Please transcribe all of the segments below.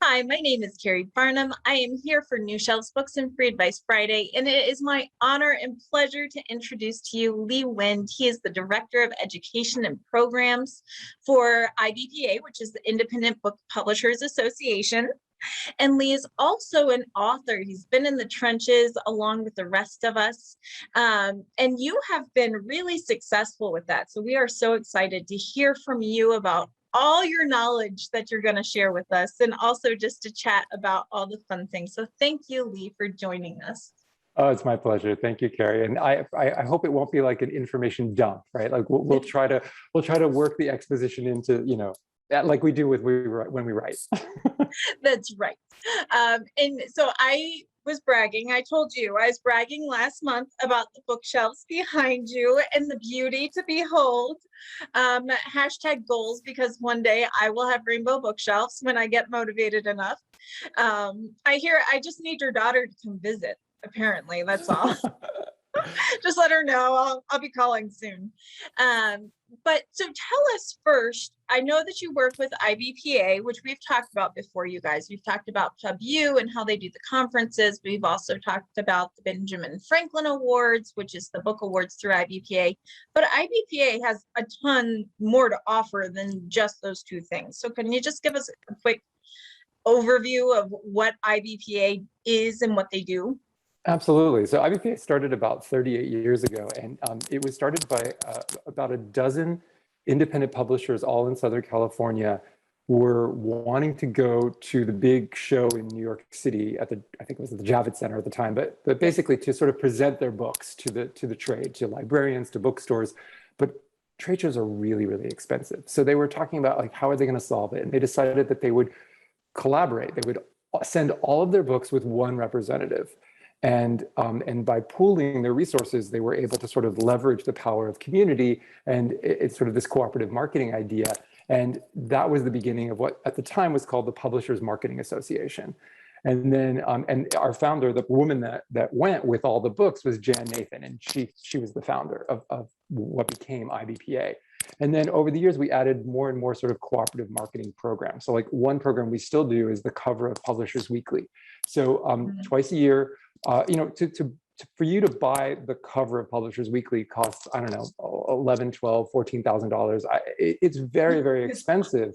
Hi, my name is Keri Barnum. I am here for New Shelves Books and Free Advice Friday, and it is my honor and pleasure to introduce to you Lee Wind. He is the Director of Education and Programs for IBPA, which is the Independent Book Publishers Association. And Lee is also an author. He's been in the trenches along with the rest of us. And you have been really successful with that. So we are so excited to hear from you about all your knowledge that you're going to share with us, and also just to chat about all the fun things. So thank you, Lee, for joining us. Oh, it's my pleasure. Thank you, Keri. And I hope it won't be like an information dump, right? Like we'll try to work the exposition into, like we do with when we write. That's right. And so I was bragging. I told you I was bragging last month about the bookshelves behind you and the beauty to behold. Hashtag goals, because one day I will have rainbow bookshelves when I get motivated enough. I just need your daughter to come visit. Apparently, that's all. Just let her know. I'll be calling soon. But so tell us first, I know that you work with IBPA, which we've talked about before, you guys. We've talked about Pub U and how they do the conferences. We've also talked about the Benjamin Franklin Awards, which is the book awards through IBPA. But IBPA has a ton more to offer than just those two things. So can you just give us a quick overview of what IBPA is and what they do? Absolutely. So IBPA started about 38 years ago, and it was started by about a dozen independent publishers, all in Southern California, who were wanting to go to the big show in New York City I think it was at the Javits Center at the time, but basically to sort of present their books to the trade, to librarians, to bookstores. But trade shows are really, really expensive. So they were talking about like, how are they going to solve it? And they decided that they would collaborate. They would send all of their books with one representative. And by pooling their resources, they were able to sort of leverage the power of community, and it's sort of this cooperative marketing idea. And that was the beginning of what at the time was called the Publishers Marketing Association. And then and our founder, the woman that went with all the books, was Jan Nathan, and she was the founder of what became IBPA. And then over the years, we added more and more sort of cooperative marketing programs. So like one program we still do is the cover of Publishers Weekly. So twice a year, for you to buy the cover of Publishers Weekly costs, I don't know, $11, $12, $14,000. It's very, very expensive.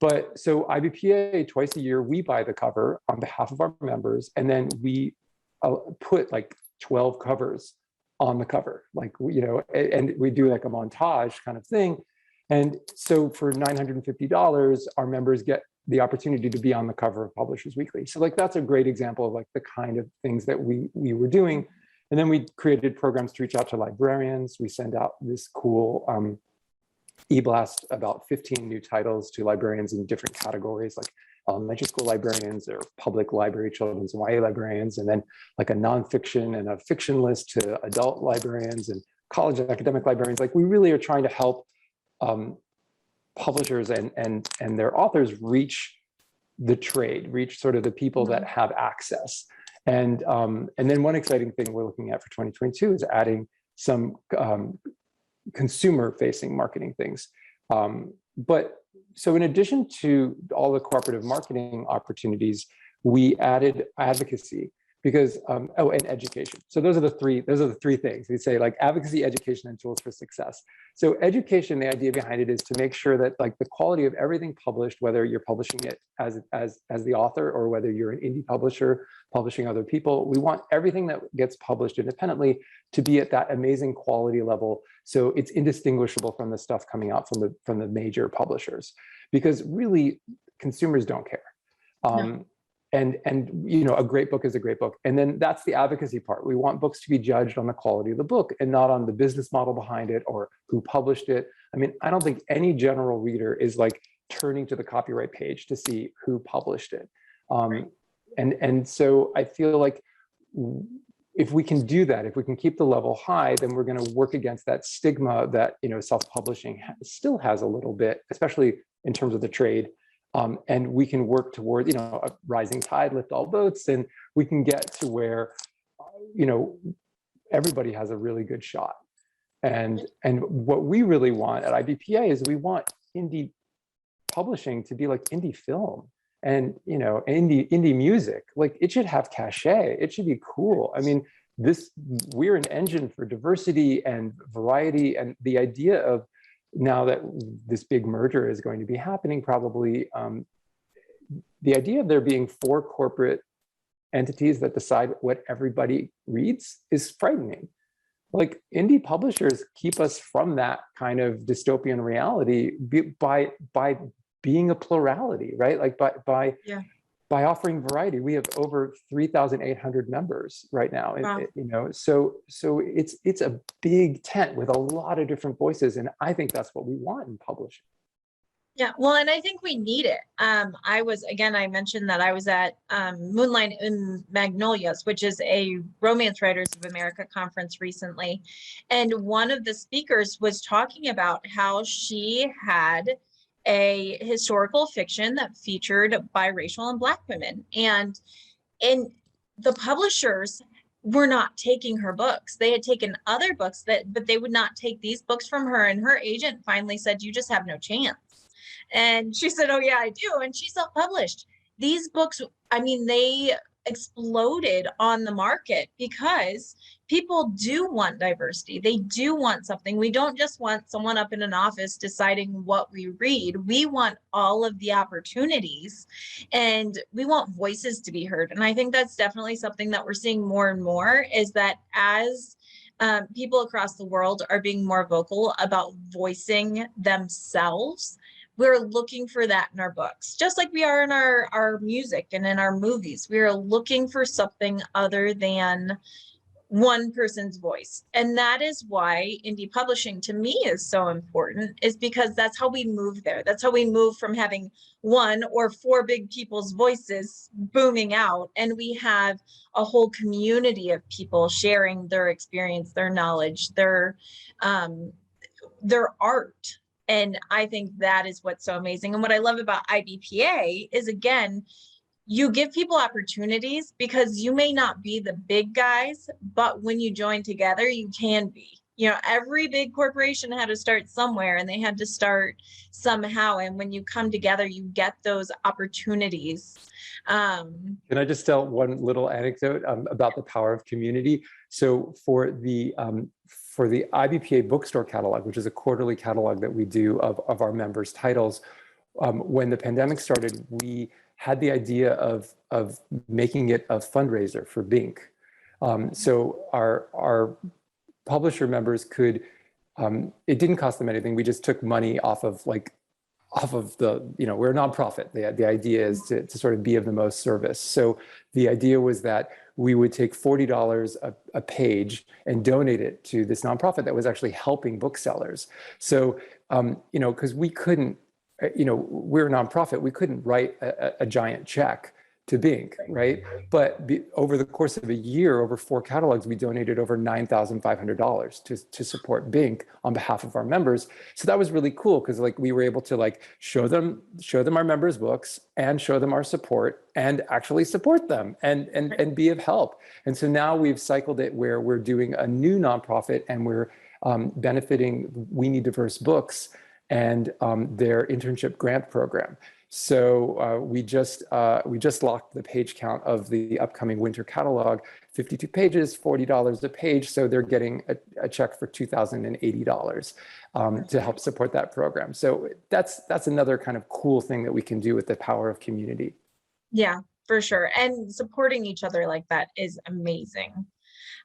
But so IBPA, twice a year, we buy the cover on behalf of our members, and then we put like 12 covers on the cover, and we do like a montage kind of thing. And so for $950, our members get the opportunity to be on the cover of Publishers Weekly. So like that's a great example of like the kind of things that we were doing. And then we created programs to reach out to librarians. We send out this cool e-blast, about 15 new titles to librarians in different categories, like elementary school librarians or public library, children's and YA librarians, and then like a nonfiction and a fiction list to adult librarians and college and academic librarians. Like we really are trying to help publishers and their authors reach the trade, reach sort of the people that have access. And then one exciting thing we're looking at for 2022 is adding some consumer-facing marketing things. But so in addition to all the cooperative marketing opportunities, we added advocacy because, and education. So those are the three things. We say like advocacy, education, and tools for success. So education, the idea behind it is to make sure that like the quality of everything published, whether you're publishing it as the author or whether you're an indie publisher publishing other people, we want everything that gets published independently to be at that amazing quality level. So it's indistinguishable from the stuff coming out from the major publishers, because really consumers don't care. No. And a great book is a great book. And then that's the advocacy part. We want books to be judged on the quality of the book and not on the business model behind it or who published it. I mean, I don't think any general reader is like turning to the copyright page to see who published it. Right. And so I feel like if we can do that, if we can keep the level high, then we're going to work against that stigma that self-publishing still has a little bit, especially in terms of the trade. And we can work toward, a rising tide lift all boats, and we can get to where, everybody has a really good shot. And what we really want at IBPA is we want indie publishing to be like indie film. And, you know, indie music, like it should have cachet. It should be cool. I mean, we're an engine for diversity and variety. And the idea of now that this big merger is going to be happening, probably, the idea of there being 4 corporate entities that decide what everybody reads is frightening. Like indie publishers keep us from that kind of dystopian reality by being a plurality, right? Like by offering variety. We have over 3,800 members right now. Wow. You know, so it's a big tent with a lot of different voices, and I think that's what we want in publishing. Yeah, well, and I think we need it. I mentioned that I was at Moonlight and Magnolias, which is a Romance Writers of America conference recently. And one of the speakers was talking about how she had a historical fiction that featured biracial and Black women. And the publishers were not taking her books. They had taken other books but they would not take these books from her. And her agent finally said, "You just have no chance." And she said, "Oh yeah, I do." And she self-published these books. I mean, they exploded on the market because people do want diversity. They do want something. We don't just want someone up in an office deciding what we read. We want all of the opportunities, and we want voices to be heard. And I think that's definitely something that we're seeing more and more, is that as people across the world are being more vocal about voicing themselves, we're looking for that in our books, just like we are in our music and in our movies. We are looking for something other than one person's voice. And that is why indie publishing to me is so important, is because that's how we move there. That's how we move from having 1 or 4 big people's voices booming out, and we have a whole community of people sharing their experience, their knowledge, their art. And I think that is what's so amazing. And what I love about IBPA is, again, you give people opportunities, because you may not be the big guys, but when you join together, you can be. You know, every big corporation had to start somewhere, and they had to start somehow. And when you come together, you get those opportunities. Can I just tell one little anecdote about the power of community? So for the IBPA bookstore catalog, which is a quarterly catalog that we do of our members' titles, when the pandemic started, we had the idea of making it a fundraiser for Bink. So our publisher members could, it didn't cost them anything. We just took money off of the, you know, we're a nonprofit. The idea is to sort of be of the most service. So the idea was that we would take $40 a page and donate it to this nonprofit that was actually helping booksellers. So, you know, because we couldn't, you know, we're a nonprofit, we couldn't write a giant check to Bink, right? But over the course of a year, over 4 catalogs, we donated over $9,500 to support Bink on behalf of our members. So that was really cool, because like we were able to like show them our members' books and show them our support and actually support them and be of help. And so now we've cycled it where we're doing a new nonprofit, and we're benefiting We Need Diverse Books and their internship grant program. So we just locked the page count of the upcoming winter catalog, 52 pages, $40 a page. So they're getting a check for $2,080 to help support that program. So that's another kind of cool thing that we can do with the power of community. Yeah, for sure. And supporting each other like that is amazing.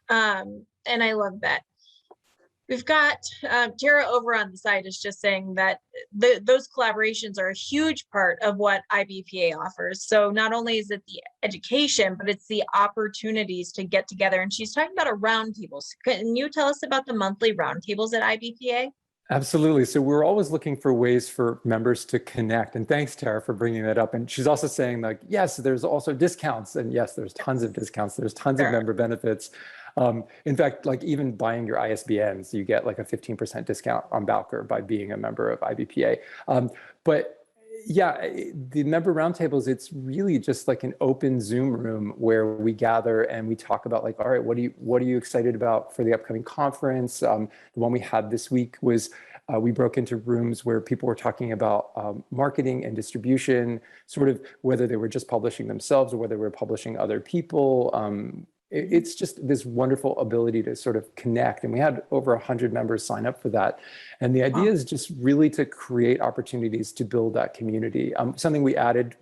And I love that. We've got Tara over on the side is just saying that those collaborations are a huge part of what IBPA offers. So not only is it the education, but it's the opportunities to get together. And she's talking about a roundtables. Can you tell us about the monthly roundtables at IBPA? Absolutely. So we're always looking for ways for members to connect. And thanks, Tara, for bringing that up. And she's also saying, like, yes, there's also discounts. And yes, there's tons of discounts. There's tons of member benefits. In fact, like even buying your ISBNs, you get like a 15% discount on Bowker by being a member of IBPA. But yeah, the member roundtables, it's really just like an open Zoom room where we gather and we talk about like, all right, what are you excited about for the upcoming conference? The one we had this week was We broke into rooms where people were talking about marketing and distribution, sort of whether they were just publishing themselves or whether they were publishing other people. It's just this wonderful ability to sort of connect. And we had over 100 members sign up for that. And the idea is just really to create opportunities to build that community. Something we added,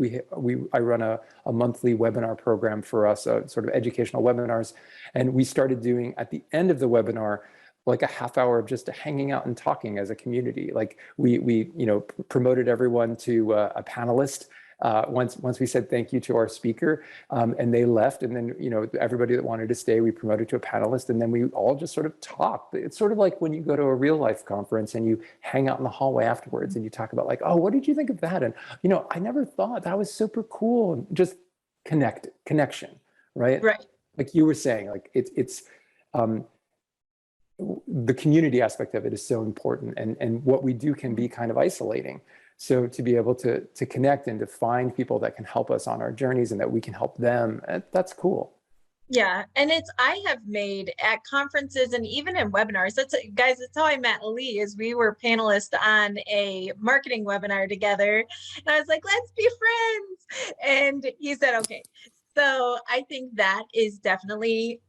I run a monthly webinar program for us, sort of educational webinars. And we started doing at the end of the webinar, like a half hour of just hanging out and talking as a community. Like we promoted everyone to a panelist. Once we said thank you to our speaker, and they left, and then everybody that wanted to stay, we promoted to a panelist, and then we all just sort of talked. It's sort of like when you go to a real life conference and you hang out in the hallway afterwards and you talk about like, oh, what did you think of that? And I never thought that was super cool. And just connection, right? Right. Like you were saying, like it's the community aspect of it is so important, and what we do can be kind of isolating. So to be able to connect and to find people that can help us on our journeys and that we can help them, that's cool. Yeah. And I have made at conferences and even in webinars, that's how I met Lee, is we were panelists on a marketing webinar together. And I was like, let's be friends. And he said, okay. So I think that is definitely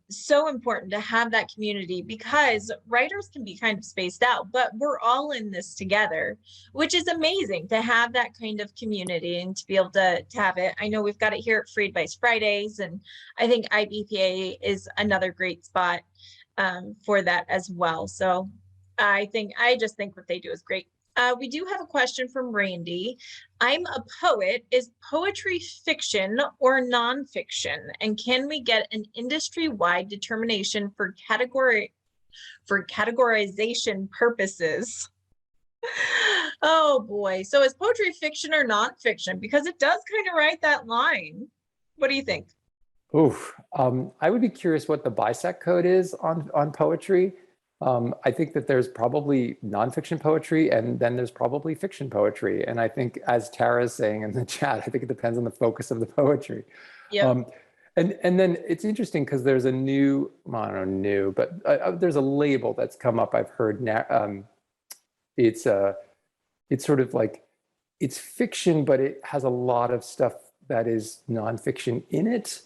so important to have that community, because writers can be kind of spaced out, but we're all in this together, which is amazing to have that kind of community and to be able to have it. I know we've got it here at Free Advice Fridays, and I think IBPA is another great spot for that as well. So I just think what they do is great. We do have a question from Randy. I'm a poet. Is poetry fiction or nonfiction? And can we get an industry-wide determination for categorization purposes? Oh boy. So is poetry fiction or nonfiction? Because it does kind of write that line. What do you think? Oof. I would be curious what the Bicep code is on poetry. I think that there's probably nonfiction poetry, and then there's probably fiction poetry. And I think, as Tara's saying in the chat, I think it depends on the focus of the poetry. Yeah. And then it's interesting because there's a new, well, I don't know, new, but there's a label that's come up. I've heard now. It's sort of like, it's fiction, but it has a lot of stuff that is nonfiction in it.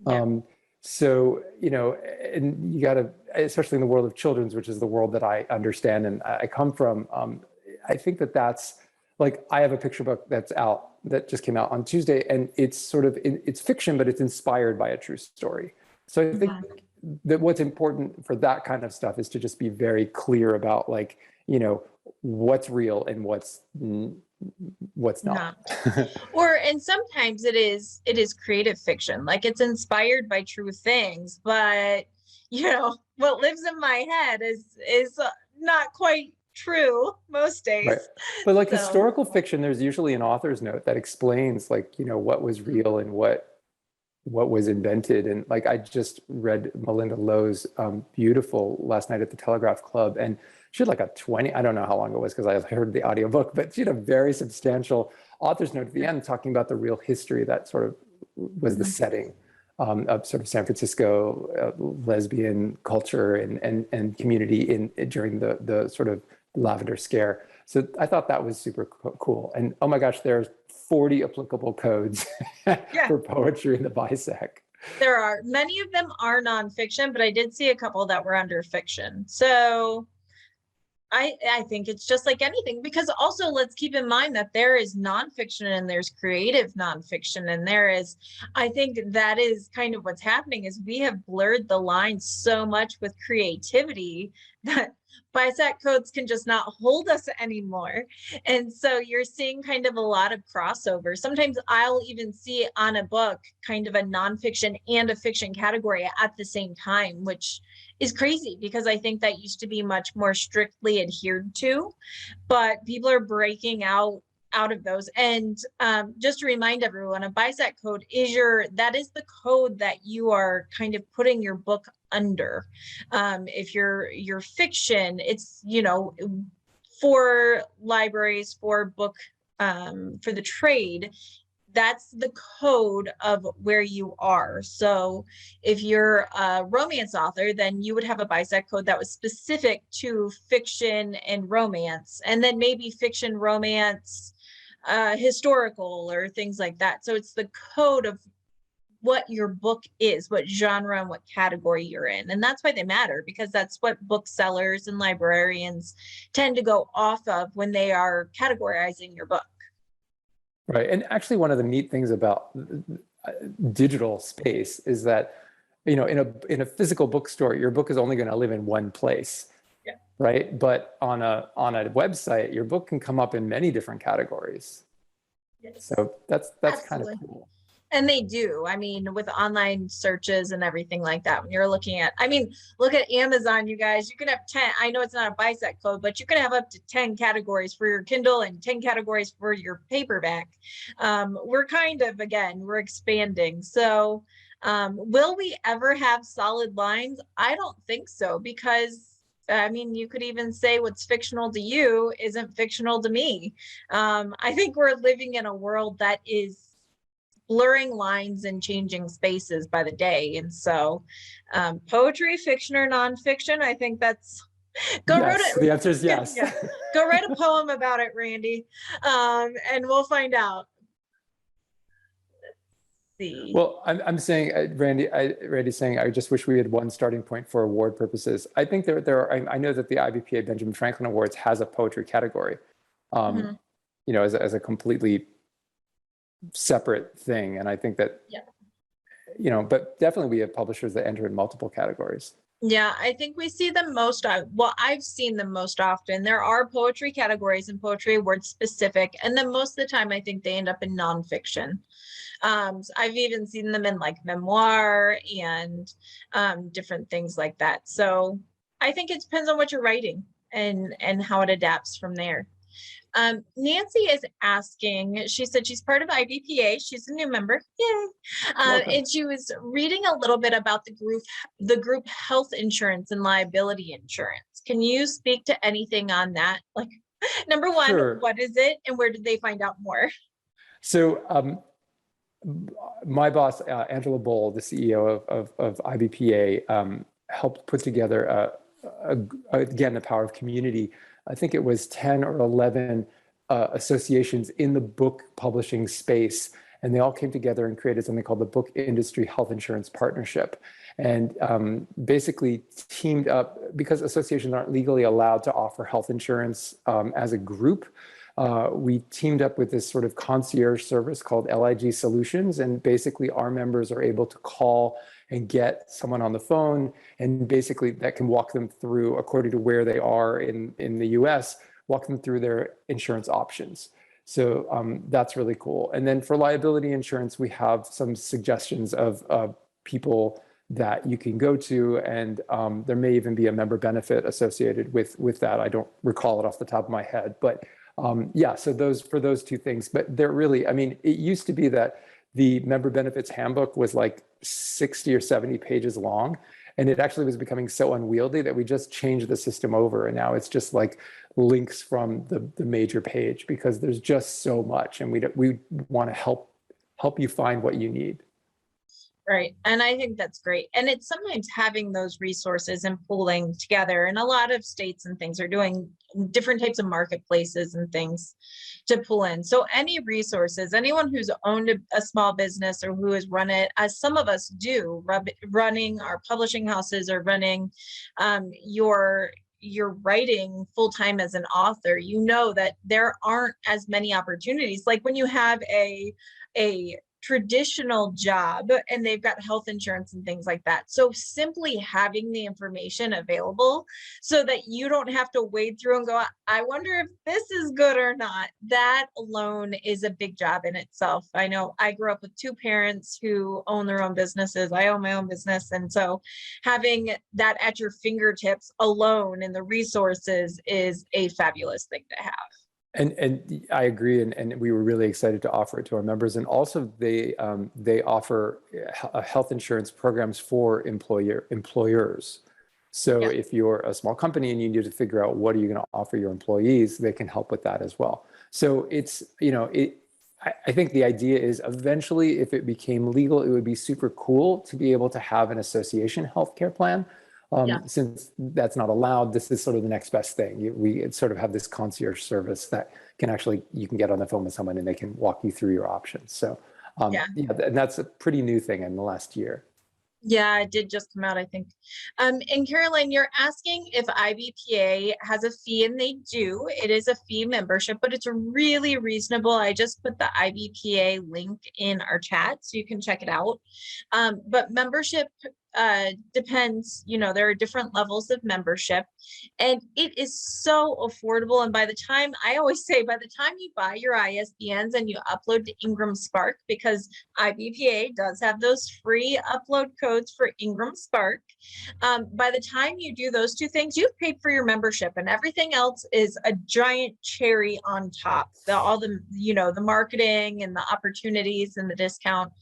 Yeah. So, and you got to, especially in the world of children's, which is the world that I understand and I come from, I think that's like, I have a picture book that's out, that just came out on Tuesday, and it's sort of, it's fiction, but it's inspired by a true story. So I think that what's important for that kind of stuff is to just be very clear about, like, what's real and what's not. And sometimes it is creative fiction, like it's inspired by true things, but what lives in my head is not quite true most days. Right. But like historical fiction, there's usually an author's note that explains, like, what was real and what was invented. And like, I just read Melinda Lowe's Beautiful last night at the Telegraph Club, and she had like a 20, I don't know how long it was because I heard the audiobook, but she had a very substantial author's note at the end talking about the real history that sort of was the setting of sort of San Francisco lesbian culture and community during the sort of Lavender Scare. So I thought that was super cool. And oh my gosh, there's 40 applicable codes for poetry in the Bicep. There are. Many of them are nonfiction, but I did see a couple that were under fiction. So I think it's just like anything, because also let's keep in mind that there is nonfiction and there's creative nonfiction, and I think that is kind of what's happening, is we have blurred the lines so much with creativity that Bicep codes can just not hold us anymore. And so you're seeing kind of a lot of crossover. Sometimes I'll even see on a book kind of a nonfiction and a fiction category at the same time, which is crazy because I think that used to be much more strictly adhered to, but people are breaking out of those. And just to remind everyone, a Bicep code is that is the code that you are kind of putting your book under. If you're fiction, it's, for libraries, for book, for the trade, that's the code of where you are. So if you're a romance author, then you would have a Bicep code that was specific to fiction and romance, and then maybe fiction, romance, historical, or things like that. So it's the code of what your book is, what genre and what category you're in. And that's why they matter, because that's what booksellers and librarians tend to go off of when they are categorizing your book. Right. And actually, one of the neat things about digital space is that, in a physical bookstore, your book is only going to live in one place. Yeah. Right. But on a website, your book can come up in many different categories. Yes. So that's kind of cool. And they do. I mean, with online searches and everything like that, when you're looking at, look at Amazon, you guys, you can have 10, I know it's not a Bicep code, but you can have up to 10 categories for your Kindle and 10 categories for your paperback. We're we're expanding. So will we ever have solid lines? I don't think so, because you could even say what's fictional to you isn't fictional to me. I think we're living in a world that is blurring lines and changing spaces by the day. And so poetry, fiction, or nonfiction, I think that's The answer is yes. Yeah. Go write a poem about it, Randy, and we'll find out. Let's see. Well, I'm saying, Randy's saying, I just wish we had one starting point for award purposes. I think there are, I know that the IBPA Benjamin Franklin Awards has a poetry category, as a completely separate thing. And I think that, but definitely we have publishers that enter in multiple categories. Yeah, I think we see them most, I've seen them most often. There are poetry categories and poetry awards specific, and then most of the time I think they end up in nonfiction. I've even seen them in like memoir and different things like that. So I think it depends on what you're writing and how it adapts from there. Nancy is asking, she said she's part of IBPA. She's a new member. Yay. And she was reading a little bit about the group health insurance and liability insurance. Can you speak to anything on that? Like, number one, Sure. What is it and where did they find out more? So my boss, Angela Boll, the CEO of IBPA, helped put together, again, the power of community. I think it was 10 or 11 associations in the book publishing space, and they all came together and created something called the Book Industry Health Insurance Partnership, and basically teamed up, because associations aren't legally allowed to offer health insurance as a group. We teamed up with this sort of concierge service called LIG Solutions, and basically our members are able to call and get someone on the phone, and basically that can walk them through, according to where they are in the US, walk them through their insurance options. So that's really cool. And then for liability insurance, we have some suggestions of people that you can go to, and there may even be a member benefit associated with that. I don't recall it off the top of my head, but yeah, so for those two things. But they're really, it used to be that the member benefits handbook was like 60 or 70 pages long, and it actually was becoming so unwieldy that we just changed the system over, and now it's just like links from the major page, because there's just so much, and we want to help you find what you need. Right. And I think that's great. And it's sometimes having those resources and pooling together. And a lot of states and things are doing different types of marketplaces and things to pull in. So any resources, anyone who's owned a small business or who has run it, as some of us do, running our publishing houses or running you're writing full-time as an author, you know that there aren't as many opportunities. Like when you have a traditional job and they've got health insurance and things like that. So simply having the information available so that you don't have to wade through and go, I wonder if this is good or not. That alone is a big job in itself. I know I grew up with two parents who own their own businesses. I own my own business. And so having that at your fingertips alone and the resources is a fabulous thing to have. And I agree, and we were really excited to offer it to our members. And also they offer health insurance programs for employers. So if you're a small company and you need to figure out what are you going to offer your employees, they can help with that as well. So it's, I think the idea is eventually, if it became legal, it would be super cool to be able to have an association healthcare plan. Yeah. Since that's not allowed, this is sort of the next best thing. We sort of have this concierge service that can actually, you can get on the phone with someone and they can walk you through your options. So Yeah. yeah, and that's a pretty new thing in the last year. Yeah, it did just come out, I think. And Caroline, you're asking if IBPA has a fee, and they do. It is a fee membership, but it's really reasonable. I just put the IBPA link in our chat so you can check it out. But membership depends, there are different levels of membership, and it is so affordable. And by the time, I always say, by the time you buy your ISBNs and you upload to Ingram Spark, because IBPA does have those free upload codes for Ingram Spark, by the time you do those two things, you've paid for your membership, and everything else is a giant cherry on top. All the, the marketing and the opportunities and the discount.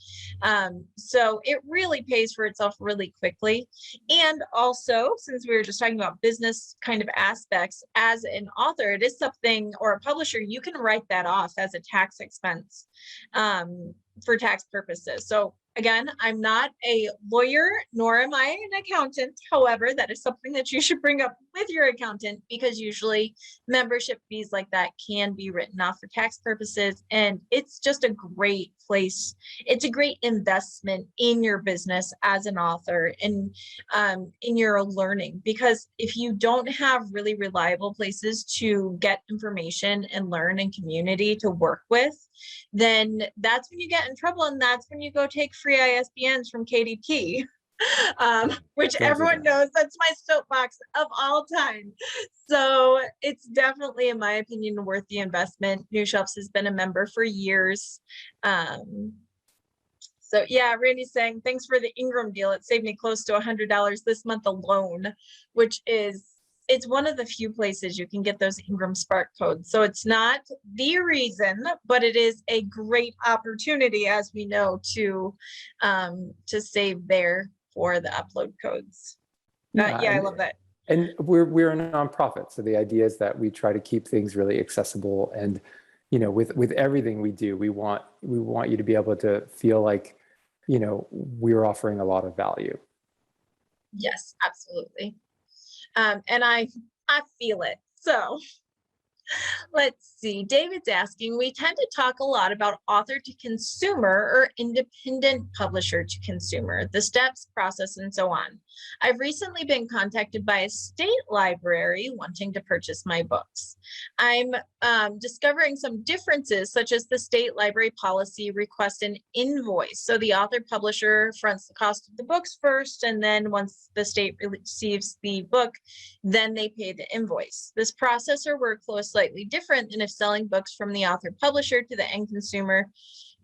So it really pays for itself really quickly. And also, since we were just talking about business kind of aspects, as an author, it is something, or a publisher, you can write that off as a tax expense for tax purposes. So again, I'm not a lawyer, nor am I an accountant. However, that is something that you should bring up with your accountant, because usually membership fees like that can be written off for tax purposes. And it's just a great place. It's a great investment in your business as an author and in your learning, because if you don't have really reliable places to get information and learn and community to work with, then that's when you get in trouble, and that's when you go take free ISBNs from KDP, which everyone knows that's my soapbox of all time. So it's definitely, in my opinion, worth the investment. New Shelves has been a member for years. So yeah, Randy's saying, thanks for the Ingram deal. It saved me close to $100 this month alone, which is, it's one of the few places you can get those Ingram Spark codes. So it's not the reason, but it is a great opportunity, as we know, to save there for the upload codes. Yeah, I love that. And we're a nonprofit, so the idea is that we try to keep things really accessible. And with everything we do, we want you to be able to feel like we're offering a lot of value. Yes, absolutely. And I feel it. So let's see. David's asking, we tend to talk a lot about author to consumer or independent publisher to consumer, the steps, process, and so on. I've recently been contacted by a state library wanting to purchase my books. I'm discovering some differences, such as the state library policy request an invoice. So the author publisher fronts the cost of the books first, and then once the state receives the book, then they pay the invoice. This process or workflow is slightly different than if selling books from the author publisher to the end consumer.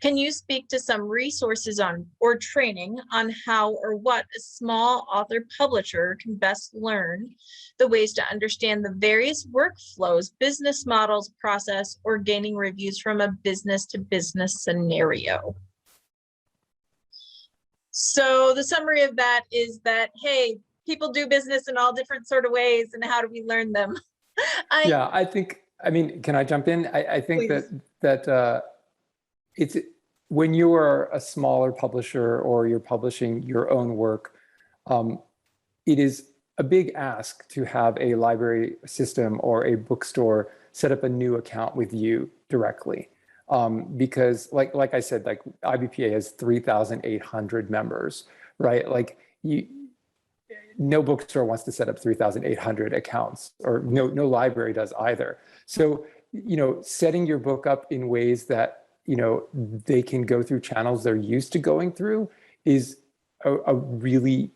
Can you speak to some resources on or training on how or what a small author publisher can best learn the ways to understand the various workflows, business models, process, or gaining reviews from a business to business scenario? So the summary of that is that, hey, people do business in all different sort of ways, and how do we learn them? I mean, can I jump in? I think Please. that it's when you are a smaller publisher or you're publishing your own work, it is a big ask to have a library system or a bookstore set up a new account with you directly. Because like I said, like IBPA has 3,800 members, right? Like no bookstore wants to set up 3,800 accounts, or no library does either. So, setting your book up in ways that, they can go through channels they're used to going through is a way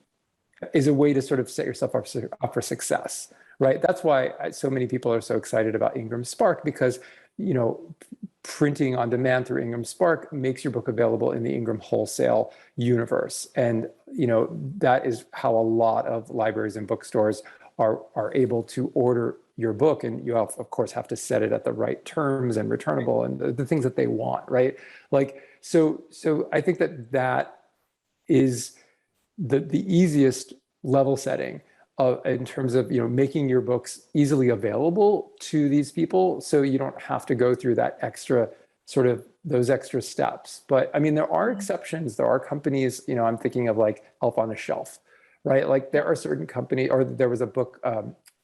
to sort of set yourself up for success, right? That's why so many people are so excited about Ingram Spark, because, printing on demand through Ingram Spark makes your book available in the Ingram wholesale universe. And, that is how a lot of libraries and bookstores are able to order your book. And you of course have to set it at the right terms and returnable and the things that they want, right? Like, so I think that is the easiest level setting in terms of, making your books easily available to these people, so you don't have to go through that extra sort of those extra steps. But I mean, there are exceptions. There are companies, you know, I'm thinking of like Help on a Shelf, right? Like there are certain companies, or there was a book,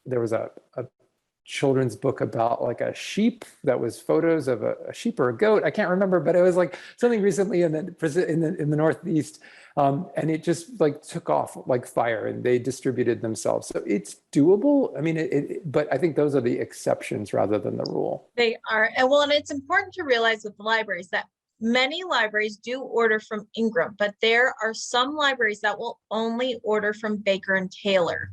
there was a children's book about like a sheep that was photos of a sheep or a goat. I can't remember, but it was like something recently in the Northeast. And it just like took off like fire, and they distributed themselves. So it's doable. I mean, but I think those are the exceptions rather than the rule. They are. And well, and it's important to realize with the libraries that many libraries do order from Ingram, but there are some libraries that will only order from Baker and Taylor.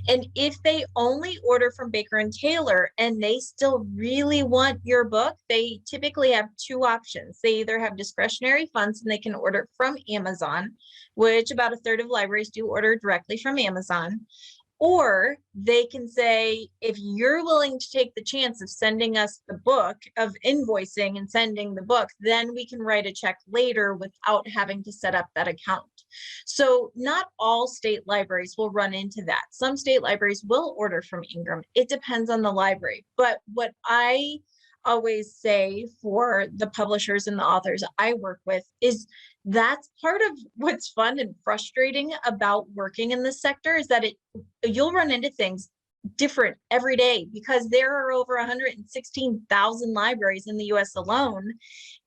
And if they only order from Baker and Taylor and they still really want your book, they typically have two options. They either have discretionary funds and they can order from Amazon, which about a third of libraries do order directly from Amazon. Or they can say, if you're willing to take the chance of sending us the book, of invoicing and sending the book, then we can write a check later without having to set up that account. So not all state libraries will run into that. Some state libraries will order from Ingram. It depends on the library. But what I always say for the publishers and the authors I work with is that's part of what's fun and frustrating about working in this sector, is that you'll run into things different every day because there are over 116,000 libraries in the US alone,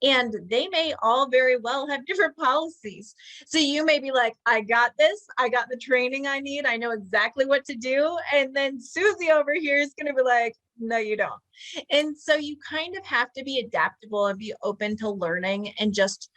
and they may all very well have different policies. So you may be like, I got this, I got the training I need, I know exactly what to do. And then Susie over here is going to be like, no, you don't. And so you kind of have to be adaptable and be open to learning and just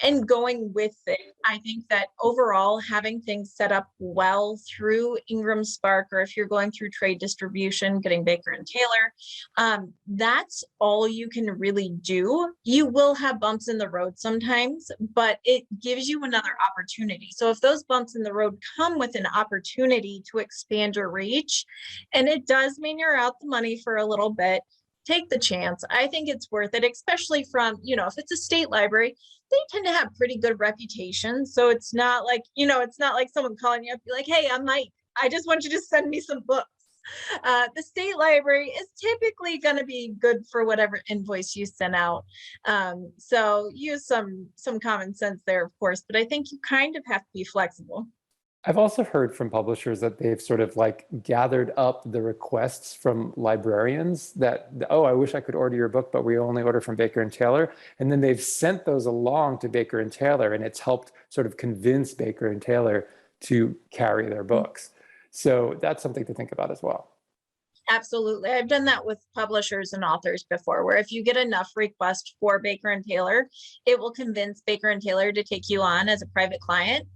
and going with it. I think that overall having things set up well through Ingram Spark, or if you're going through trade distribution, getting Baker and Taylor, that's all you can really do. You will have bumps in the road sometimes, but it gives you another opportunity. So if those bumps in the road come with an opportunity to expand your reach, and it does mean you're out the money for a little bit, take the chance. I think it's worth it, especially from, if it's a state library, they tend to have pretty good reputation. So it's not like, it's not like someone calling you up, be like, hey, I'm Mike, I just want you to send me some books. The state library is typically going to be good for whatever invoice you send out. So use some common sense there, of course, but I think you kind of have to be flexible. I've also heard from publishers that they've sort of like gathered up the requests from librarians that, oh, I wish I could order your book, but we only order from Baker and Taylor. And then they've sent those along to Baker and Taylor, and it's helped sort of convince Baker and Taylor to carry their books. So that's something to think about as well. Absolutely. I've done that with publishers and authors before, where if you get enough requests for Baker and Taylor, it will convince Baker and Taylor to take you on as a private client,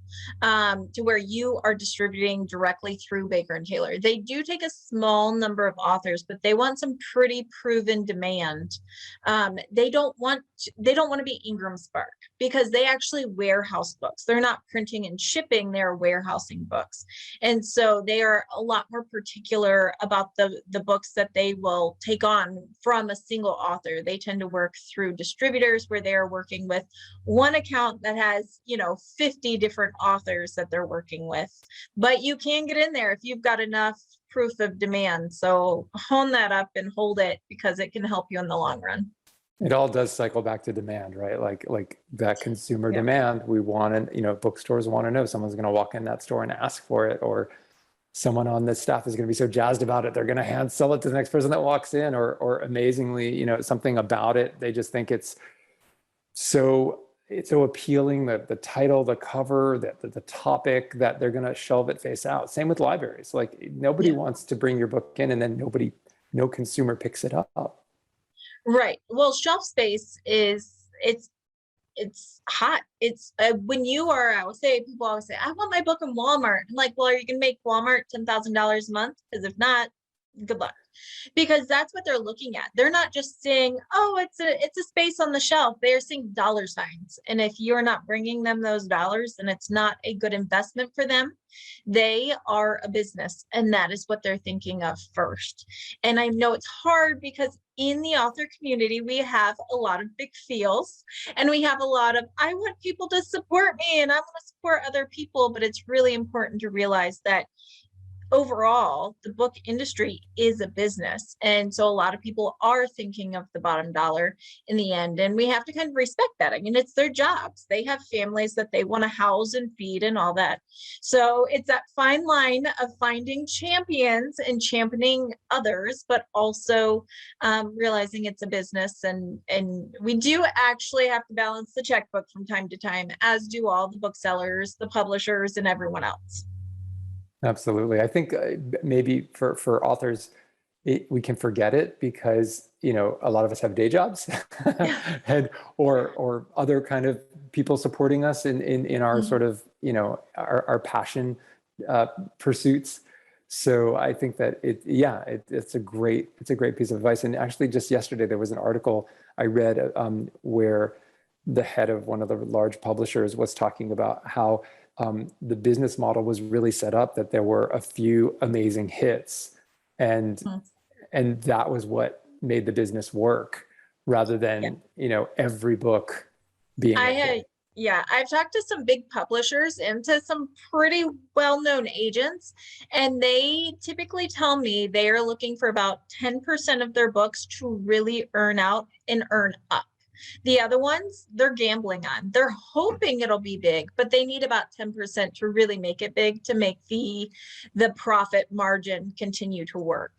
to where you are distributing directly through Baker and Taylor. They do take a small number of authors, but they want some pretty proven demand. They don't want to be Ingram Spark, because they actually warehouse books. They're not printing and shipping, they're warehousing books. And so they are a lot more particular about the books that they will take on from a single author. They tend to work through distributors where they're working with one account that has, 50 different authors that they're working with. But you can get in there if you've got enough proof of demand. So hone that up and hold it, because it can help you in the long run. It all does cycle back to demand, right? Like that consumer demand. We want to, bookstores want to know someone's going to walk in that store and ask for it, or someone on the staff is going to be so jazzed about it, they're going to hand sell it to the next person that walks in, or amazingly, something about it. They just think it's so appealing, that the title, the cover, the topic, that they're going to shelve it face out. Same with libraries. Like nobody wants to bring your book in and then no consumer picks it up. Right. Well, shelf space it's hot. It's when you are, people always say, I want my book in Walmart. I'm like, well, are you going to make Walmart $10,000 a month? Because if not, good luck. Because that's what they're looking at. They're not just saying, oh, it's a space on the shelf. They're seeing dollar signs. And if you're not bringing them those dollars, then it's not a good investment for them. They are a business, and that is what they're thinking of first. And I know it's hard because in the author community, we have a lot of big feels, and we have a lot of, I want people to support me and I want to support other people. But it's really important to realize that overall, the book industry is a business. And so a lot of people are thinking of the bottom dollar in the end. And we have to kind of respect that. I mean, it's their jobs. They have families that they want to house and feed and all that. So it's that fine line of finding champions and championing others, but also realizing it's a business. And we do actually have to balance the checkbook from time to time, as do all the booksellers, the publishers, and everyone else. Absolutely. I think maybe for authors, we can forget it because, you know, a lot of us have day jobs and or other kind of people supporting us in our sort of, you know, our passion pursuits. So I think that it's a great piece of advice. And actually just yesterday, there was an article I read where the head of one of the large publishers was talking about how the business model was really set up that there were a few amazing hits, and that was what made the business work, rather than you know, every book being a hit. I've talked to some big publishers and to some pretty well-known agents, and they typically tell me they are looking for about 10% of their books to really earn out and earn up. The other ones, they're gambling on. They're hoping it'll be big, but they need about 10% to really make it big, to make the profit margin continue to work.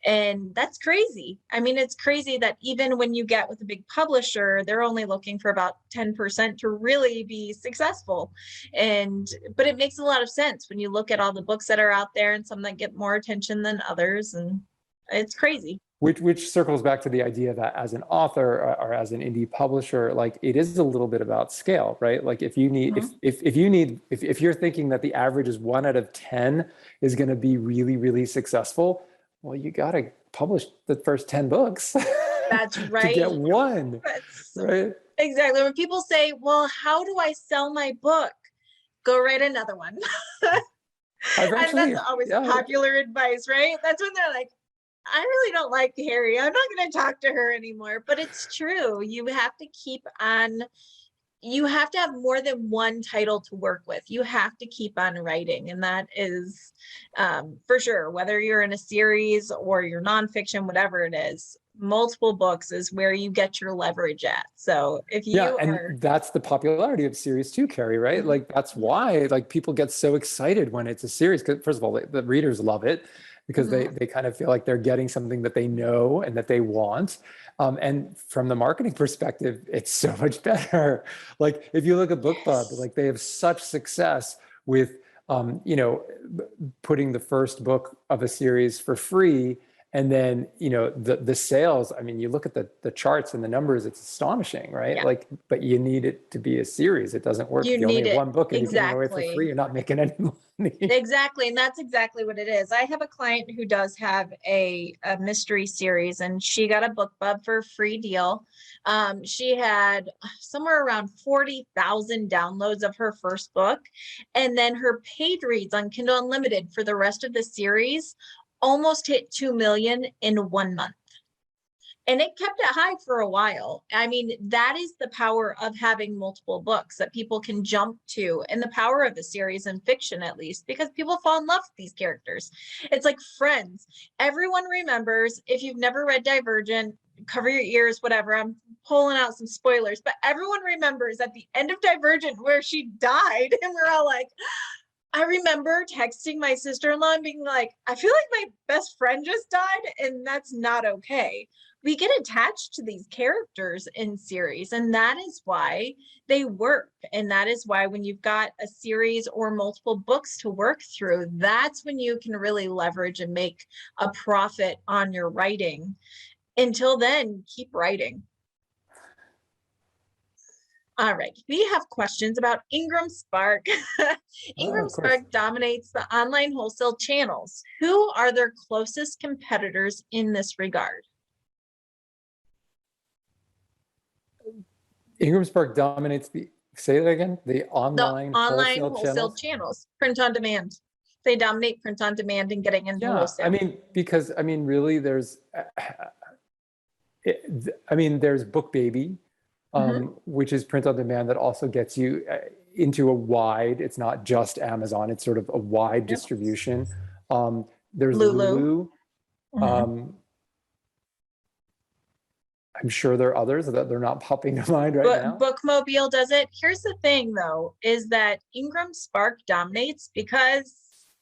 And that's crazy. I mean, it's crazy that even when you get with a big publisher, they're only looking for about 10% to really be successful. But it makes a lot of sense when you look at all the books that are out there and some that get more attention than others, and it's crazy. Which circles back to the idea that as an author or as an indie publisher, like it is a little bit about scale, right? Like if you need, if you're thinking that the average is 1 out of 10 is going to be really, really successful, well, you got to publish the first 10 books. That's right. To get one, right? Exactly. When people say, well, how do I sell my book? Go write another one. And that's always popular advice, right? That's when they're like, I really don't like Keri. I'm not going to talk to her anymore. But it's true. You have to keep on, you have to have more than one title to work with. You have to keep on writing. And that is for sure, whether you're in a series or you're nonfiction, whatever it is, multiple books is where you get your leverage at. So if you and that's the popularity of series too, Keri, right? Like that's why like people get so excited when it's a series, because first of all, the readers love it, because they kind of feel like they're getting something that they know and that they want. And from the marketing perspective, it's so much better. Like if you look at BookBub, like they have such success with, you know, putting the first book of a series for free. And then, you know, the sales, I mean, you look at the charts and the numbers, it's astonishing, right? Like, but you need it to be a series. It doesn't work. If you only have one book and you're giving it away for free, you're not making any money. Exactly. And that's exactly what it is. I have a client who does have a mystery series, and she got a BookBub for a free deal. She had somewhere around 40,000 downloads of her first book. And then her paid reads on Kindle Unlimited for the rest of the series almost hit 2 million in 1 month. And it kept it high for a while. I mean, that is the power of having multiple books that people can jump to, and the power of a series in fiction, at least, because people fall in love with these characters. It's like Friends. Everyone remembers, if you've never read Divergent, cover your ears, whatever. I'm pulling out some spoilers, but everyone remembers at the end of Divergent where she died, and we're all like, I remember texting my sister-in-law and being like, I feel like my best friend just died, and that's not okay. We get attached to these characters in series, and that is why they work. And that is why when you've got a series or multiple books to work through, that's when you can really leverage and make a profit on your writing. Until then, keep writing. All right, we have questions about Ingram Spark. Ingram Spark dominates the online wholesale channels. Who are their closest competitors in this regard? Ingram Spark dominates say that again, the online wholesale channels, print on demand. They dominate print on demand and getting into wholesale. I mean, because I mean, really, there's Book Baby, which is print on demand that also gets you into a wide, it's not just Amazon, it's sort of a wide distribution. There's Lulu. Lulu. I'm sure there are others that they're not popping to mind right now. Bookmobile does it. Here's the thing, though, is that Ingram Spark dominates because,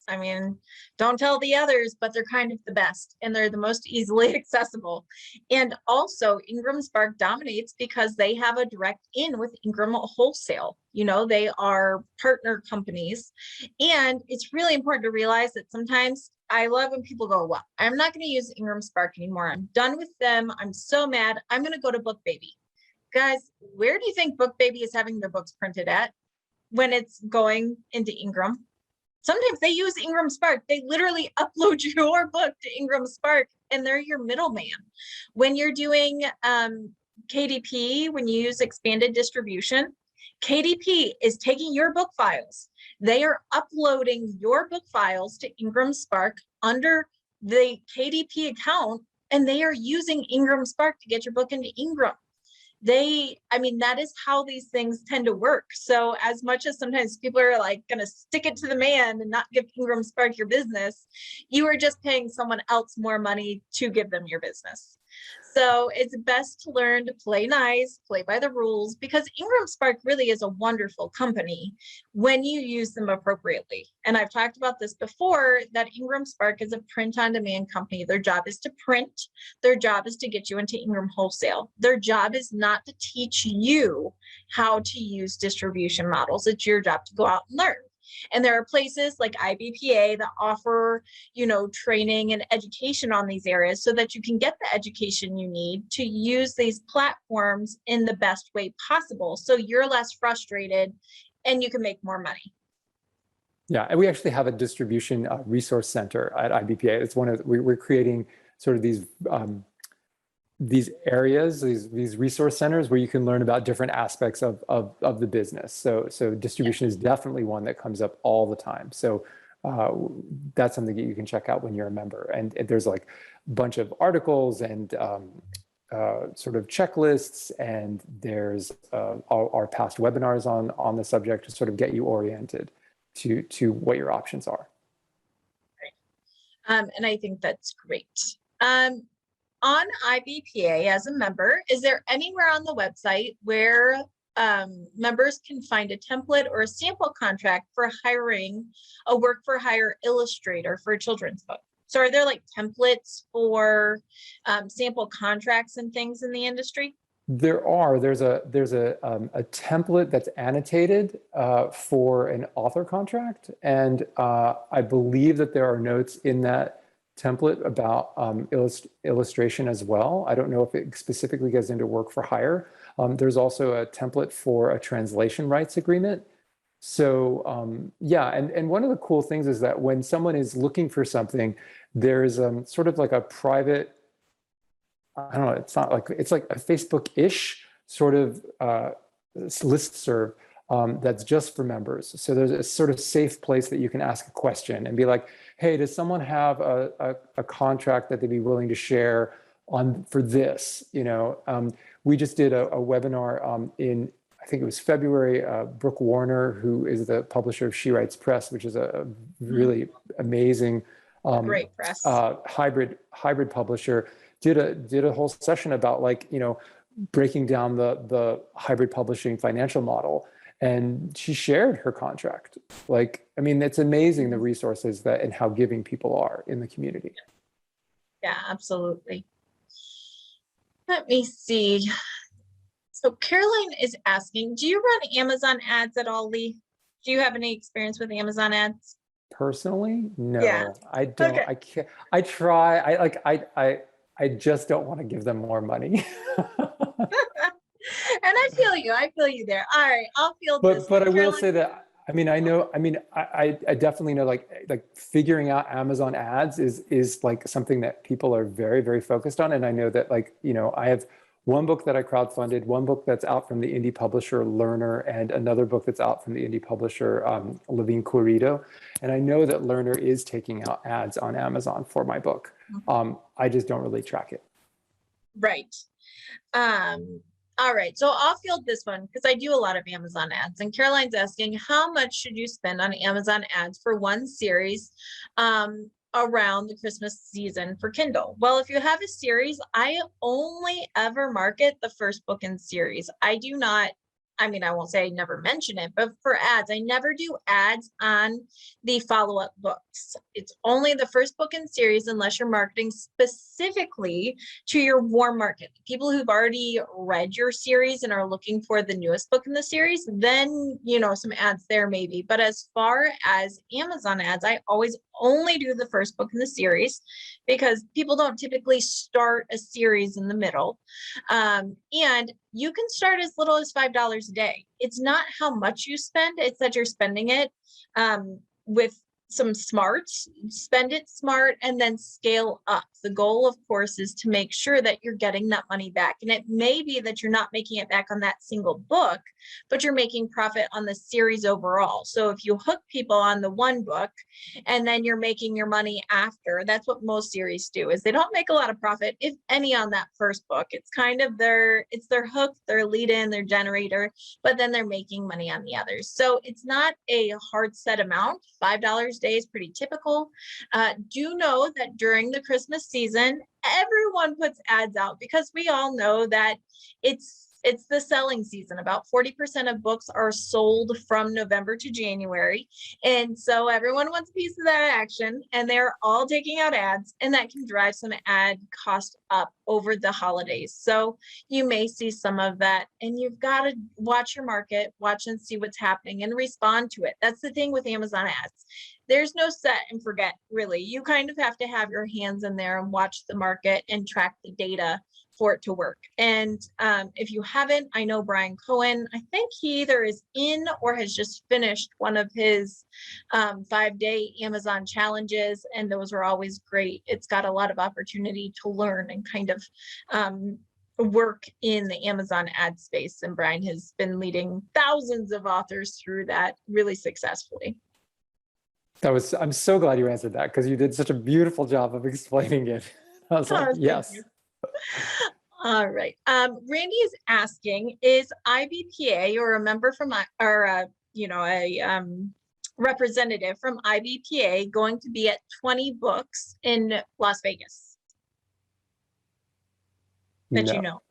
I mean, don't tell the others, but they're kind of the best and they're the most easily accessible. And also, Ingram Spark dominates because they have a direct in with Ingram Wholesale. You know, they are partner companies. And it's really important to realize that sometimes I love when people go, well, I'm not going to use Ingram Spark anymore. I'm done with them. I'm so mad. I'm going to go to BookBaby. Guys, where do you think BookBaby is having their books printed at when it's going into Ingram? Sometimes they use Ingram Spark. They literally upload your book to Ingram Spark and they're your middleman. When you're doing KDP, when you use expanded distribution, KDP is taking your book files. They are uploading your book files to Ingram Spark under the KDP account, and they are using Ingram Spark to get your book into Ingram. I mean, that is how these things tend to work. So as much as sometimes people are like going to stick it to the man and not give Ingram Spark your business, you are just paying someone else more money to give them your business. So it's best to learn to play nice, play by the rules, because Ingram Spark really is a wonderful company when you use them appropriately. And I've talked about this before, that Ingram Spark is a print on demand company. Their job is to print. Their job is to get you into Ingram Wholesale. Their job is not to teach you how to use distribution models. It's your job to go out and learn. And there are places like IBPA that offer, you know, training and education on these areas so that you can get the education you need to use these platforms in the best way possible. So you're less frustrated and you can make more money. Yeah, and we actually have a distribution resource center at IBPA. It's we're creating sort of these areas, these resource centers where you can learn about different aspects of the business. So distribution is definitely one that comes up all the time. So that's something that you can check out when you're a member. And there's like a bunch of articles and sort of checklists, and there's our past webinars on the subject to sort of get you oriented to what your options are. Right. And I think that's great. On IBPA as a member, is there anywhere on the website where members can find a template or a sample contract for hiring a work for hire illustrator for a children's book? So are there like templates for sample contracts and things in the industry? There's a template that's annotated for an author contract, and I believe that there are notes in that template about illustration as well. I don't know if it specifically gets into work for hire. There's also a template for a translation rights agreement. So yeah, and one of the cool things is that when someone is looking for something, there's sort of like a private, I don't know, it's like a Facebook-ish sort of listserv that's just for members. So there's a sort of safe place that you can ask a question and be like, hey, does someone have a contract that they'd be willing to share on for this? You know, we just did a webinar in, I think it was February. Brooke Warner, who is the publisher of She Writes Press, which is a really amazing great press hybrid publisher, did a whole session about, like, you know, breaking down the hybrid publishing financial model. And she shared her contract. Like, I mean, it's amazing the resources that and how giving people are in the community. Yeah, absolutely. Let me see. So Caroline is asking, do you run Amazon ads at all, Lee? Do you have any experience with Amazon ads? Personally, no, Yeah. I don't. Okay. I can't. I try. I just don't want to give them more money. And I feel you there. All right, I'll feel this. But I will say that, I mean, I definitely know, like figuring out Amazon ads is like something that people are very, very focused on. And I know that, like, you know, I have one book that I crowdfunded, one book that's out from the indie publisher Learner, and another book that's out from the indie publisher Levine Querido. And I know that Learner is taking out ads on Amazon for my book. I just don't really track it. Right. All right, so I'll field this one because I do a lot of Amazon ads. And Caroline's asking, how much should you spend on Amazon ads for one series around the Christmas season for Kindle? Well, if you have a series, I only ever market the first book in series. I do not, I mean, I won't say I never mention it, but for ads, I never do ads on the follow-up books. It's only the first book in series unless you're marketing specifically to your warm market. People who've already read your series and are looking for the newest book in the series, then, you know, some ads there maybe. But as far as Amazon ads, I always only do the first book in the series because people don't typically start a series in the middle. And you can start as little as $5 a day. It's not how much you spend, it's that you're spending it with some smarts. Spend it smart and then scale up. The goal, of course, is to make sure that you're getting that money back. And it may be that you're not making it back on that single book, but you're making profit on the series overall. So if you hook people on the one book and then you're making your money after, that's what most series do, is they don't make a lot of profit, if any, on that first book. It's kind of their hook, their lead in, their generator, but then they're making money on the others. So it's not a hard set amount. $5 a day is pretty typical. Do know that during the Christmas season, everyone puts ads out because we all know that it's the selling season. About 40% of books are sold from November to January. And so everyone wants a piece of that action, and they're all taking out ads, and that can drive some ad cost up over the holidays. So you may see some of that, and you've got to watch your market, watch and see what's happening and respond to it. That's the thing with Amazon ads. There's no set and forget, really. You kind of have to have your hands in there and watch the market and track the data for it to work. And if you haven't, I know Brian Cohen, I think he either is in or has just finished one of his 5-day Amazon challenges, and those are always great. It's got a lot of opportunity to learn and kind of work in the Amazon ad space. And Brian has been leading thousands of authors through that really successfully. I'm so glad you answered that, because you did such a beautiful job of explaining it. I was like, yes. All right. Randy is asking, is IBPA or a member from a representative from IBPA going to be at 20 books in Las Vegas? That you know?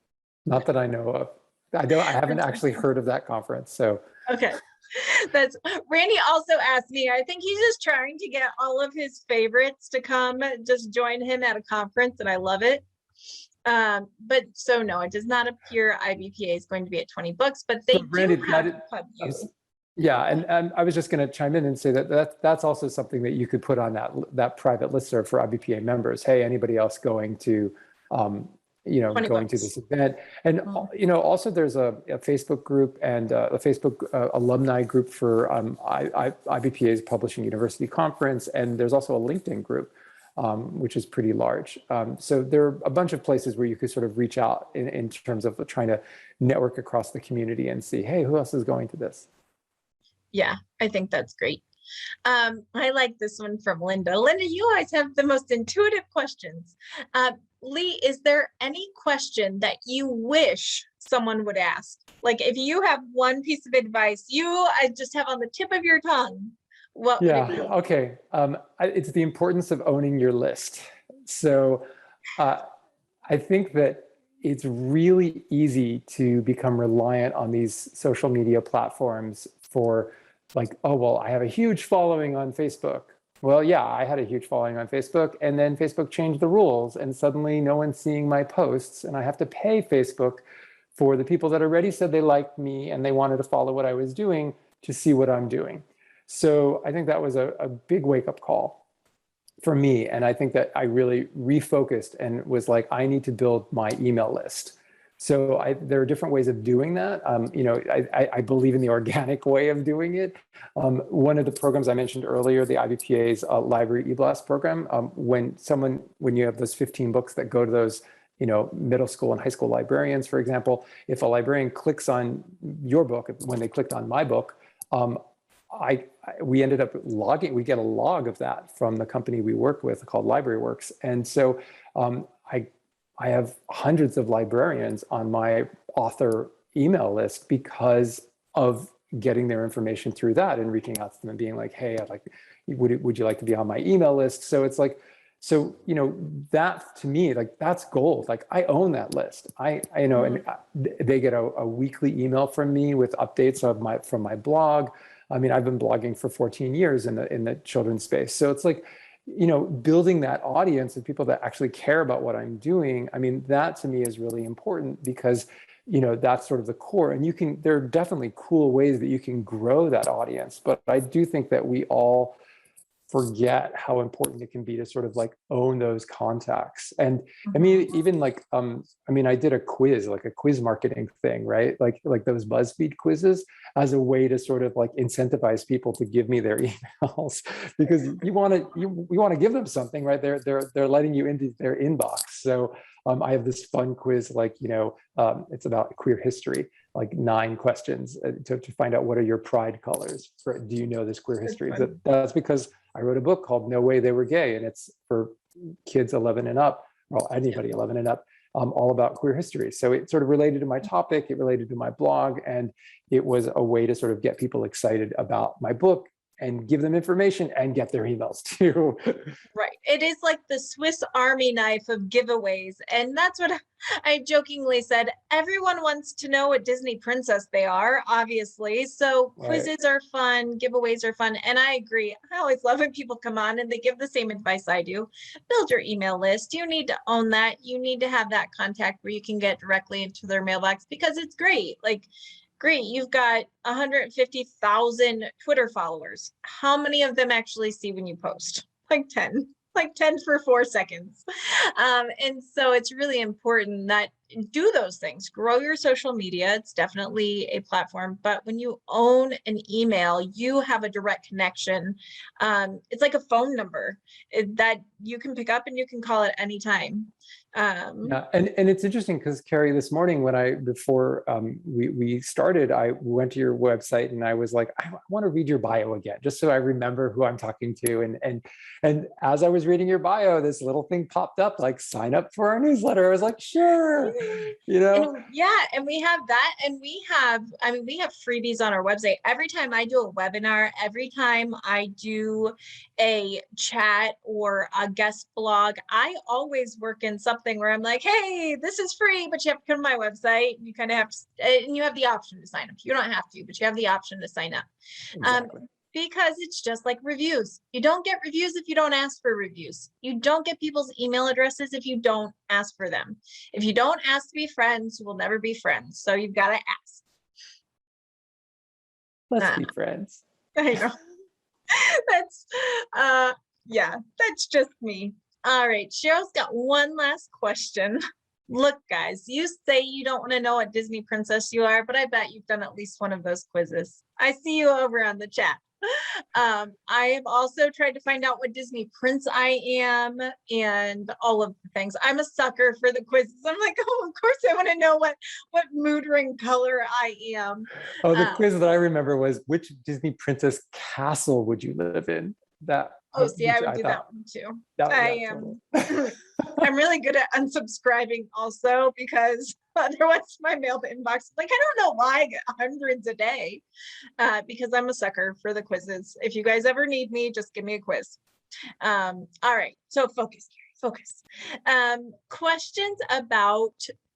Not that I know of. I haven't actually heard of that conference. So okay. That's Randy also asked me, I think he's just trying to get all of his favorites to come just join him at a conference, and I love it. But so no, it does not appear IBPA is going to be at 20 books, but they do have Pub U. Yeah, and I was just going to chime in and say that's also something that you could put on that private listserv for IBPA members. Hey, anybody else going to going to this event? And also there's a Facebook group and a Facebook alumni group for IBPA's Publishing University Conference, and there's also a LinkedIn group, which is pretty large. So there are a bunch of places where you could sort of reach out in terms of trying to network across the community and see, hey, who else is going to this? Yeah, I think that's great. I like this one from Linda. Linda, you always have the most intuitive questions. Lee, is there any question that you wish someone would ask? Like if you have one piece of advice I just have on the tip of your tongue, what would it be? Okay. It's the importance of owning your list. So I think that it's really easy to become reliant on these social media platforms for like, oh, well, I have a huge following on Facebook. Well, yeah, I had a huge following on Facebook, and then Facebook changed the rules, and suddenly no one's seeing my posts, and I have to pay Facebook for the people that already said they liked me and they wanted to follow what I was doing to see what I'm doing. So I think that was a big wake-up call for me. And I think that I really refocused and was like, I need to build my email list. So there are different ways of doing that. I believe in the organic way of doing it. One of the programs I mentioned earlier, the IBPA's Library eBlast program, when you have those 15 books that go to those middle school and high school librarians, for example, if a librarian clicks on your book, when they clicked on my book, we ended up logging, we get a log of that from the company we work with called LibraryWorks. And so I have hundreds of librarians on my author email list because of getting their information through that and reaching out to them and being like, hey, would you like to be on my email list? So it's like, so, that to me, like, that's gold. Like, I own that list. And they get a weekly email from me with updates from my blog. I mean, I've been blogging for 14 years in the children's space. So it's like, building that audience of people that actually care about what I'm doing. I mean, that to me is really important because, that's sort of the core. And there are definitely cool ways that you can grow that audience. But I do think that we all forget how important it can be to sort of like own those contacts. And I mean, even like, I did a quiz, like a quiz marketing thing, right? Like those BuzzFeed quizzes as a way to sort of like incentivize people to give me their emails because you want to give them something, right? They're letting you into their inbox. So I have this fun quiz, like, it's about queer history, like 9 questions to find out what are your pride colors. Do you know this queer history? That's because I wrote a book called No Way They Were Gay, and it's for kids 11 and up, well, anybody 11 and up, all about queer history. So it sort of related to my topic, it related to my blog, and it was a way to sort of get people excited about my book and give them information and get their emails too. Right. It is like the Swiss Army knife of giveaways. And that's what I jokingly said. Everyone wants to know what Disney princess they are, obviously. So quizzes are fun, giveaways are fun. And I agree. I always love when people come on and they give the same advice I do. Build your email list. You need to own that. You need to have that contact where you can get directly into their mailbox because it's great. Like, great, you've got 150,000 Twitter followers. How many of them actually see when you post? Like 10 for 4 seconds. And so it's really important that do those things, grow your social media. It's definitely a platform, but when you own an email, you have a direct connection. It's like a phone number that you can pick up and you can call at any time. Yeah, and it's interesting because Keri, this morning before we started, I went to your website and I was like, I want to read your bio again, just so I remember who I'm talking to. And as I was reading your bio, this little thing popped up, like sign up for our newsletter. I was like, sure, And we have that, and we have freebies on our website. Every time I do a webinar, every time I do a chat or a guest blog, I always work in something where I'm like, hey, this is free, but you have to come to my website. You kind of have to, and you have the option to sign up. You don't have to, but you have the option to sign up. Exactly. Because it's just like reviews. You don't get reviews if you don't ask for reviews. You don't get people's email addresses if you don't ask for them. If you don't ask to be friends, you will never be friends. So you've got to ask. Let's be friends. I know. That's just me. All right, Cheryl's got one last question. Look, guys, you say you don't want to know what Disney princess you are, but I bet you've done at least one of those quizzes. I see you over on the chat. I have also tried to find out what Disney prince I am and all of the things. I'm a sucker for the quizzes. I'm like, oh, of course I want to know what mood ring color I am. Oh, the quiz that I remember was, which Disney princess castle would you live in? I would do that one too. I am. I'm really good at unsubscribing also because otherwise my mail inbox, like, I don't know why I get hundreds a day because I'm a sucker for the quizzes. If you guys ever need me, just give me a quiz. All right, so focus, Keri, focus. Questions about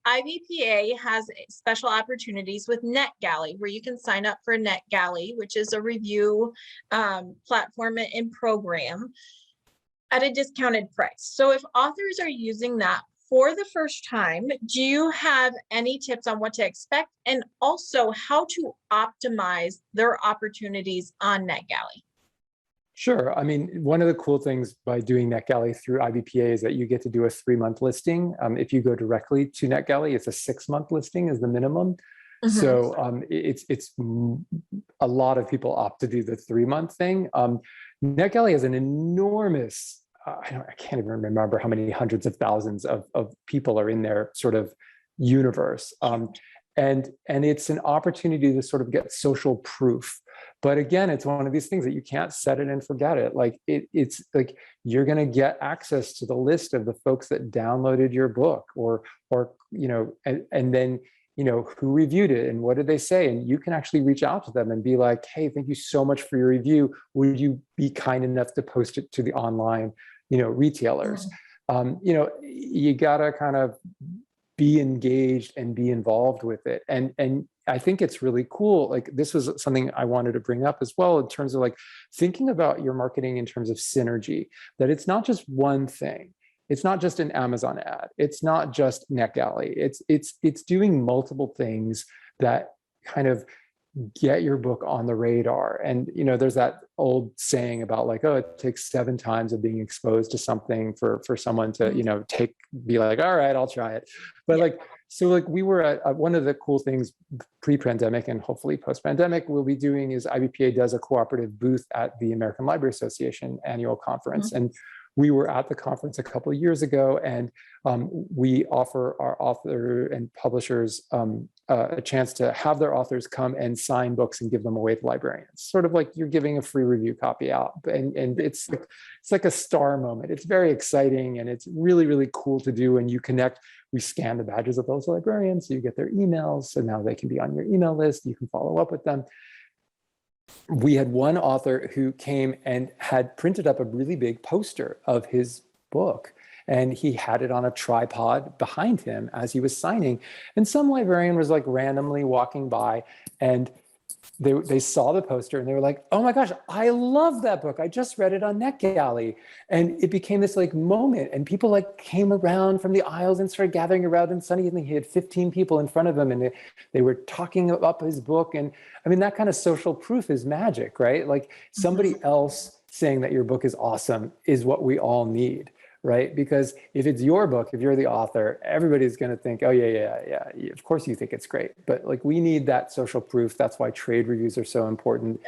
IBPA has special opportunities with Netgalley, where you can sign up for Netgalley, which is a review platform and program at a discounted price. So if authors are using that for the first time, do you have any tips on what to expect and also how to optimize their opportunities on Netgalley? Sure. I mean, one of the cool things by doing Netgalley through IBPA is that you get to do a 3-month listing. If you go directly to Netgalley, it's a 6-month listing is the minimum. Mm-hmm. So it's a lot of people opt to do the 3-month thing. Netgalley has an enormous, I can't even remember how many hundreds of thousands of people are in their sort of universe. And it's an opportunity to sort of get social proof. But again, it's one of these things that you can't set it and forget it. Like it's like you're going to get access to the list of the folks that downloaded your book, or and then who reviewed it and what did they say? And you can actually reach out to them and be like, hey, thank you so much for your review. Would you be kind enough to post it to the online, retailers? You gotta kind of be engaged and be involved with it. And I think it's really cool. Like, this was something I wanted to bring up as well, in terms of like thinking about your marketing in terms of synergy, that it's not just one thing. It's not just an Amazon ad. It's not just Netgalley. It's doing multiple things that kind of get your book on the radar. And there's that old saying about like, oh, it takes 7 times of being exposed to something for someone to be like, all right, I'll try it. But we were at one of the cool things pre-pandemic and hopefully post-pandemic we'll be doing is IBPA does a cooperative booth at the American Library Association annual conference. And we were at the conference a couple of years ago, and we offer our author and publishers a chance to have their authors come and sign books and give them away to librarians, sort of like you're giving a free review copy out. And it's like a star moment. It's very exciting, and it's really, really cool to do. And you connect, we scan the badges of those librarians, so you get their emails, so now they can be on your email list. You can follow up with them. We had one author who came and had printed up a really big poster of his book, and he had it on a tripod behind him as he was signing. And some librarian was like randomly walking by, and they saw the poster and they were like, oh my gosh, I love that book. I just read it on Netgalley. And it became this like moment, and people like came around from the aisles and started gathering around him. Suddenly he had 15 people in front of him, and they were talking up his book. And I mean, that kind of social proof is magic, right? Like somebody else saying that your book is awesome is what we all need. Right? Because if it's your book, if you're the author, everybody's going to think, oh yeah, of course you think it's great. But like, we need that social proof. That's why trade reviews are so important.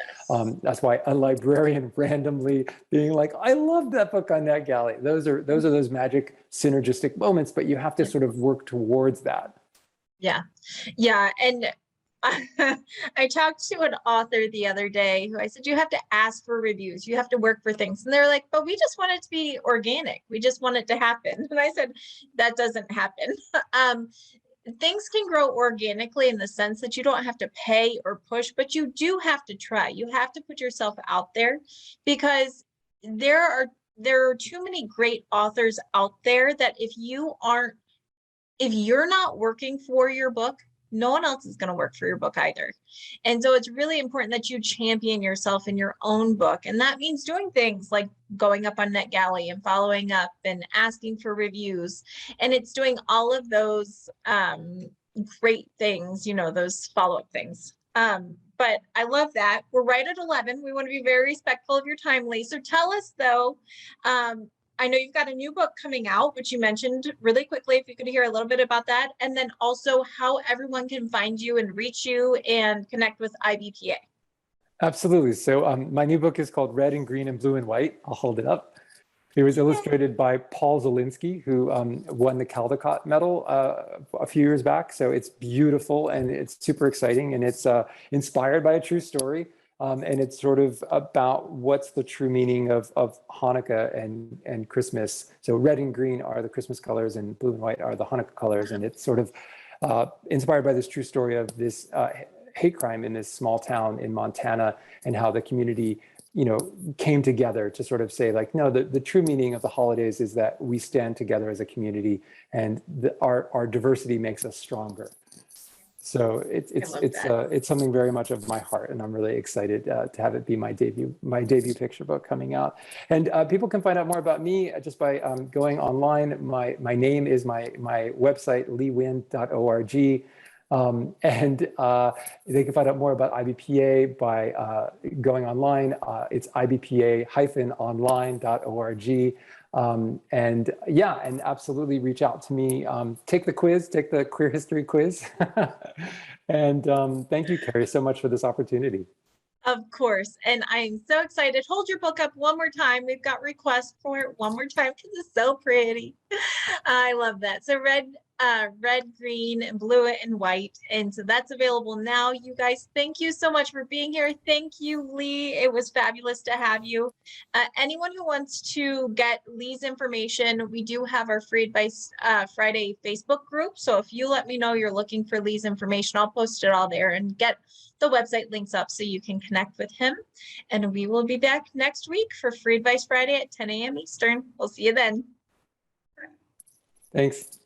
That's why a librarian randomly being like, I love that book on Netgalley. Those are those magic synergistic moments, but you have to sort of work towards that. Yeah. And I talked to an author the other day who I said, you have to ask for reviews. You have to work for things. And they're like, but we just want it to be organic. We just want it to happen. And I said, that doesn't happen. Things can grow organically in the sense that you don't have to pay or push, but you do have to try. You have to put yourself out there, because there are too many great authors out there that if you're not working for your book, no one else is going to work for your book either. And so it's really important that you champion yourself in your own book. And that means doing things like going up on Netgalley and following up and asking for reviews. And it's doing all of those great things, those follow-up things. But I love that. We're right at 11. We want to be very respectful of your time, Lee. So tell us though, I know you've got a new book coming out, which you mentioned really quickly, if you could hear a little bit about that. And then also how everyone can find you and reach you and connect with IBPA. Absolutely. So my new book is called Red and Green and Blue and White. I'll hold it up. It was illustrated by Paul Zielinski, who won the Caldecott Medal a few years back. So it's beautiful and it's super exciting, and it's inspired by a true story. And it's sort of about what's the true meaning of Hanukkah and Christmas. So red and green are the Christmas colors, and blue and white are the Hanukkah colors. And it's sort of inspired by this true story of this hate crime in this small town in Montana, and how the community, came together to sort of say like, no, the true meaning of the holidays is that we stand together as a community, and our diversity makes us stronger. So it's something very much of my heart, and I'm really excited to have it be my debut picture book coming out. And people can find out more about me just by going online. My name is my website, leewin.org. And they can find out more about IBPA by going online. It's ibpa-online.org. And absolutely reach out to me. Take the queer history quiz. And thank you, Keri, so much for this opportunity. Of course. And I'm so excited. Hold your book up one more time. We've got requests for it one more time because it's so pretty. I love that. So Red red, green, blue, and white. And so that's available now. You guys, thank you so much for being here. Thank you, Lee. It was fabulous to have you. Anyone who wants to get Lee's information, we do have our Free Advice Friday Facebook group. So if you let me know you're looking for Lee's information, I'll post it all there and get the website links up so you can connect with him. And we will be back next week for Free Advice Friday at 10 a.m. Eastern. We'll see you then. Thanks.